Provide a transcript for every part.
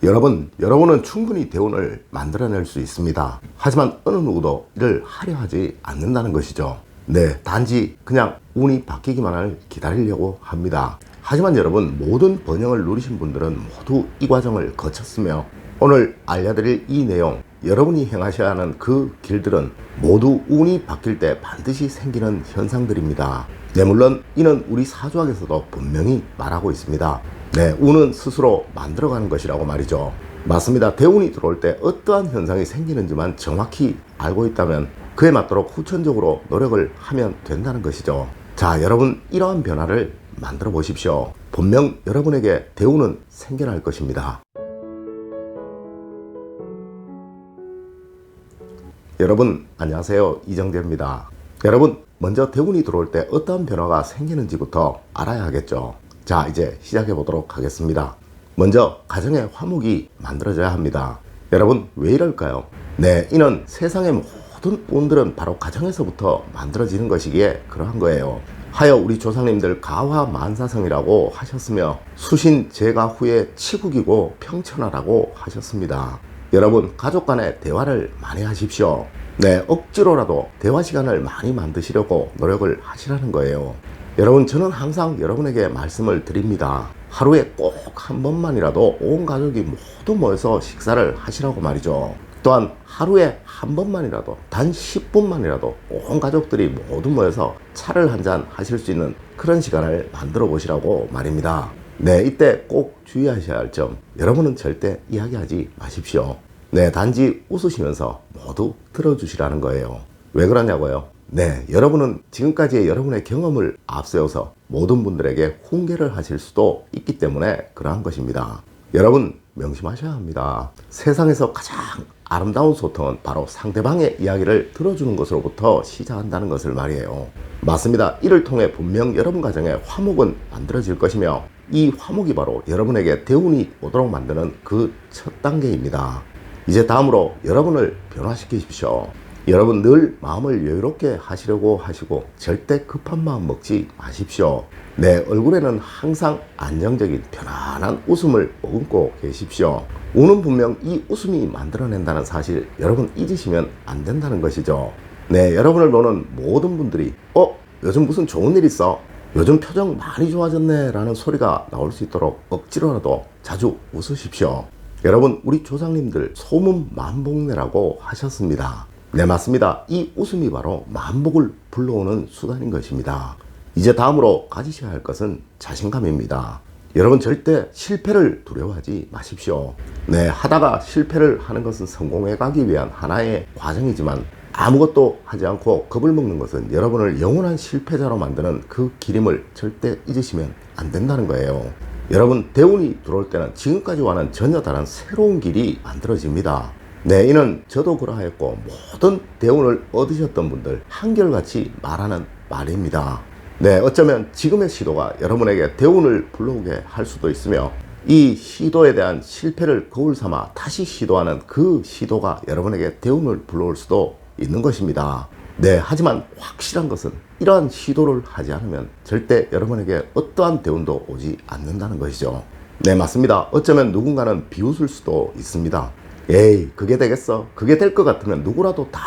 여러분은 충분히 대운을 만들어낼 수 있습니다. 하지만 어느 누구도 이를 하려 하지 않는다는 것이죠. 네, 단지 그냥 운이 바뀌기만을 기다리려고 합니다. 하지만 여러분, 모든 번영을 누리신 분들은 모두 이 과정을 거쳤으며 오늘 알려드릴 이 내용, 여러분이 행하셔야 하는 그 길들은 모두 운이 바뀔 때 반드시 생기는 현상들입니다. 네, 물론 이는 우리 사주학에서도 분명히 말하고 있습니다. 네, 운은 스스로 만들어가는 것이라고 말이죠. 맞습니다. 대운이 들어올 때 어떠한 현상이 생기는지만 정확히 알고 있다면 그에 맞도록 후천적으로 노력을 하면 된다는 것이죠. 자, 여러분, 이러한 변화를 만들어 보십시오. 분명 여러분에게 대운은 생겨날 것입니다. 여러분, 안녕하세요. 이정재입니다. 여러분, 먼저 대운이 들어올 때 어떠한 변화가 생기는지부터 알아야 하겠죠. 자, 이제 시작해 보도록 하겠습니다. 먼저 가정에 화목이 만들어져야 합니다. 여러분, 왜 이럴까요? 네, 이는 세상의 모든 운들은 바로 가정에서부터 만들어지는 것이기에 그러한 거예요. 하여 우리 조상님들 가화만사성이라고 하셨으며 수신 제가 후에 치국이고 평천하라고 하셨습니다. 여러분, 가족 간의 대화를 많이 하십시오. 네, 억지로라도 대화 시간을 많이 만드시려고 노력을 하시라는 거예요. 여러분, 저는 항상 여러분에게 말씀을 드립니다. 하루에 꼭 한 번만이라도 온 가족이 모두 모여서 식사를 하시라고 말이죠. 또한 하루에 한 번만이라도 단 10분만이라도 온 가족들이 모두 모여서 차를 한잔 하실 수 있는 그런 시간을 만들어 보시라고 말입니다. 네, 이때 꼭 주의하셔야 할 점, 여러분은 절대 이야기하지 마십시오. 네, 단지 웃으시면서 모두 들어주시라는 거예요. 왜 그러냐고요? 네, 여러분은 지금까지의 여러분의 경험을 앞세워서 모든 분들에게 훈계를 하실 수도 있기 때문에 그러한 것입니다. 여러분, 명심하셔야 합니다. 세상에서 가장 아름다운 소통은 바로 상대방의 이야기를 들어주는 것으로부터 시작한다는 것을 말이에요. 맞습니다. 이를 통해 분명 여러분 가정에 화목은 만들어질 것이며 이 화목이 바로 여러분에게 대운이 오도록 만드는 그 첫 단계입니다. 이제 다음으로 여러분을 변화시키십시오. 여러분, 늘 마음을 여유롭게 하시려고 하시고 절대 급한 마음 먹지 마십시오. 내 얼굴에는 항상 안정적인 편안한 웃음을 머금고 계십시오. 운은 분명 이 웃음이 만들어낸다는 사실 여러분 잊으시면 안 된다는 것이죠. 네, 여러분을 보는 모든 분들이 요즘 무슨 좋은 일 있어? 요즘 표정 많이 좋아졌네 라는 소리가 나올 수 있도록 억지로라도 자주 웃으십시오. 여러분, 우리 조상님들 소문 만복내라고 하셨습니다. 네, 맞습니다. 이 웃음이 바로 만복을 불러오는 수단인 것입니다. 이제 다음으로 가지셔야 할 것은 자신감입니다. 여러분, 절대 실패를 두려워하지 마십시오. 네, 하다가 실패를 하는 것은 성공해 가기 위한 하나의 과정이지만 아무것도 하지 않고 겁을 먹는 것은 여러분을 영원한 실패자로 만드는 그 길임을 절대 잊으시면 안 된다는 거예요. 여러분, 대운이 들어올 때는 지금까지와는 전혀 다른 새로운 길이 만들어집니다. 네, 이는 저도 그러하였고 모든 대운을 얻으셨던 분들 한결같이 말하는 말입니다. 네, 어쩌면 지금의 시도가 여러분에게 대운을 불러오게 할 수도 있으며 이 시도에 대한 실패를 거울 삼아 다시 시도하는 그 시도가 여러분에게 대운을 불러올 수도 있는 것입니다. 네, 하지만 확실한 것은 이러한 시도를 하지 않으면 절대 여러분에게 어떠한 대운도 오지 않는다는 것이죠. 네, 맞습니다. 어쩌면 누군가는 비웃을 수도 있습니다. 에이, 그게 되겠어? 그게 될 것 같으면 누구라도 다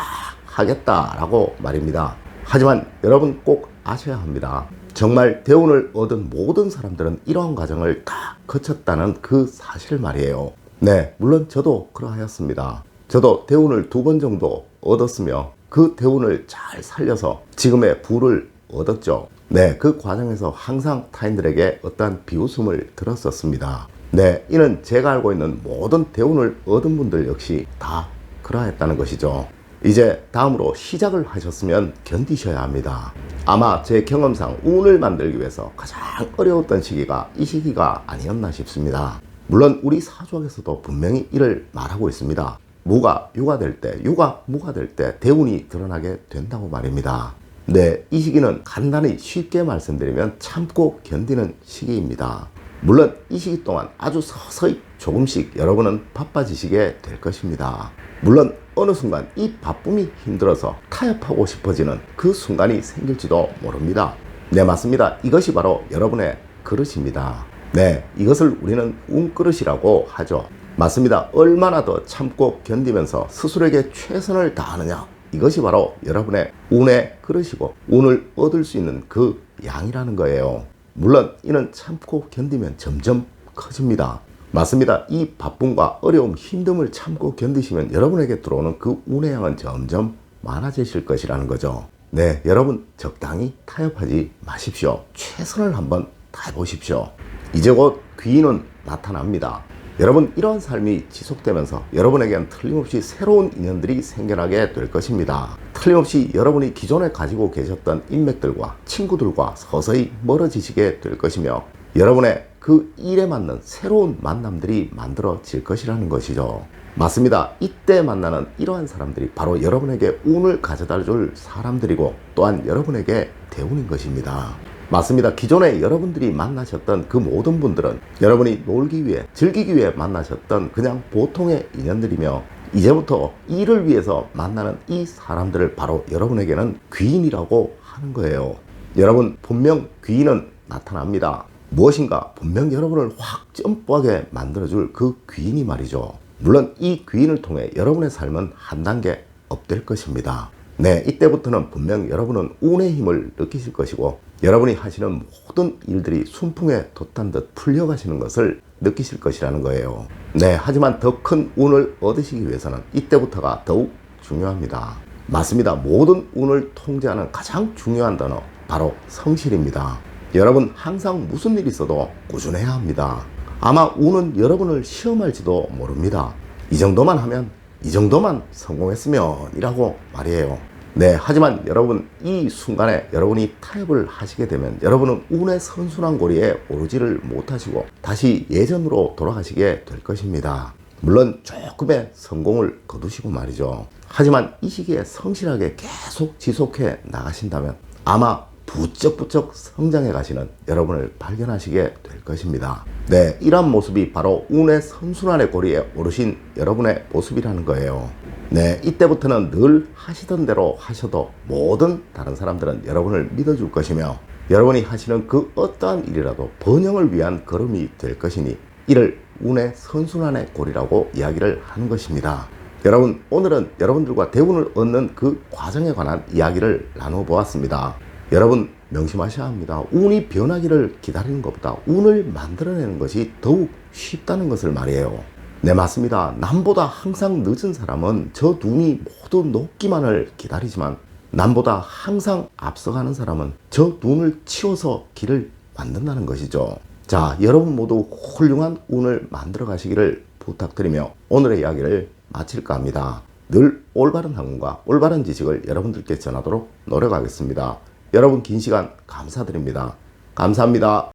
하겠다라고 말입니다. 하지만 여러분 꼭 아셔야 합니다. 정말 대운을 얻은 모든 사람들은 이러한 과정을 다 거쳤다는 그 사실 말이에요. 네, 물론 저도 그러하였습니다. 저도 대운을 2번 정도 얻었으며 그 대운을 잘 살려서 지금의 부를 얻었죠. 네, 그 과정에서 항상 타인들에게 어떠한 비웃음을 들었었습니다. 네, 이는 제가 알고 있는 모든 대운을 얻은 분들 역시 다 그러했다는 것이죠. 이제 다음으로 시작을 하셨으면 견디셔야 합니다. 아마 제 경험상 운을 만들기 위해서 가장 어려웠던 시기가 이 시기가 아니었나 싶습니다. 물론 우리 사주학에서도 분명히 이를 말하고 있습니다. 무가 유가 될 때, 유가 무가 될 때 대운이 드러나게 된다고 말입니다. 네, 이 시기는 간단히 쉽게 말씀드리면 참고 견디는 시기입니다. 물론 이 시기 동안 아주 서서히 조금씩 여러분은 바빠지시게 될 것입니다. 물론 어느 순간 이 바쁨이 힘들어서 타협하고 싶어지는 그 순간이 생길지도 모릅니다. 네, 맞습니다. 이것이 바로 여러분의 그릇입니다. 네, 이것을 우리는 운그릇이라고 하죠. 맞습니다. 얼마나 더 참고 견디면서 스스로에게 최선을 다하느냐, 이것이 바로 여러분의 운의 그릇이고 운을 얻을 수 있는 그 양이라는 거예요. 물론 이는 참고 견디면 점점 커집니다. 맞습니다. 이 바쁨과 어려움, 힘듦을 참고 견디시면 여러분에게 들어오는 그 운의 양은 점점 많아지실 것이라는 거죠. 네, 여러분 적당히 타협하지 마십시오. 최선을 한번 다해보십시오. 이제 곧 귀인은 나타납니다. 여러분, 이러한 삶이 지속되면서 여러분에겐 틀림없이 새로운 인연들이 생겨나게 될 것입니다. 틀림없이 여러분이 기존에 가지고 계셨던 인맥들과 친구들과 서서히 멀어지시게 될 것이며 여러분의 그 일에 맞는 새로운 만남들이 만들어질 것이라는 것이죠. 맞습니다. 이때 만나는 이러한 사람들이 바로 여러분에게 운을 가져다 줄 사람들이고 또한 여러분에게 대운인 것입니다. 맞습니다. 기존에 여러분들이 만나셨던 그 모든 분들은 여러분이 놀기 위해, 즐기기 위해 만나셨던 그냥 보통의 인연들이며 이제부터 일을 위해서 만나는 이 사람들을 바로 여러분에게는 귀인이라고 하는 거예요. 여러분, 분명 귀인은 나타납니다. 무엇인가 분명 여러분을 확 점프하게 만들어줄 그 귀인이 말이죠. 물론 이 귀인을 통해 여러분의 삶은 한 단계 업될 것입니다. 네, 이때부터는 분명 여러분은 운의 힘을 느끼실 것이고 여러분이 하시는 모든 일들이 순풍에 돛단 듯 풀려가시는 것을 느끼실 것이라는 거예요. 네, 하지만 더 큰 운을 얻으시기 위해서는 이때부터가 더욱 중요합니다. 맞습니다. 모든 운을 통제하는 가장 중요한 단어, 바로 성실입니다. 여러분, 항상 무슨 일이 있어도 꾸준해야 합니다. 아마 운은 여러분을 시험할지도 모릅니다. 이 정도만 하면, 이 정도만 성공했으면 이라고 말이에요. 네, 하지만 여러분, 이 순간에 여러분이 타협을 하시게 되면 여러분은 운의 선순환 고리에 오르지를 못하시고 다시 예전으로 돌아가시게 될 것입니다. 물론 조금의 성공을 거두시고 말이죠. 하지만 이 시기에 성실하게 계속 지속해 나가신다면 아마 부쩍부쩍 성장해 가시는 여러분을 발견하시게 될 것입니다. 네, 이런 모습이 바로 운의 선순환의 고리에 오르신 여러분의 모습이라는 거예요. 네, 이때부터는 늘 하시던 대로 하셔도 모든 다른 사람들은 여러분을 믿어줄 것이며 여러분이 하시는 그 어떠한 일이라도 번영을 위한 걸음이 될 것이니 이를 운의 선순환의 고리라고 이야기를 하는 것입니다. 여러분, 오늘은 여러분들과 대운을 얻는 그 과정에 관한 이야기를 나누어 보았습니다. 여러분, 명심하셔야 합니다. 운이 변하기를 기다리는 것보다 운을 만들어내는 것이 더욱 쉽다는 것을 말이에요. 네, 맞습니다. 남보다 항상 늦은 사람은 저 눈이 모두 녹기만을 기다리지만 남보다 항상 앞서가는 사람은 저 눈을 치워서 길을 만든다는 것이죠. 자, 여러분 모두 훌륭한 운을 만들어 가시기를 부탁드리며 오늘의 이야기를 마칠까 합니다. 늘 올바른 학문과 올바른 지식을 여러분들께 전하도록 노력하겠습니다. 여러분, 긴 시간 감사드립니다. 감사합니다.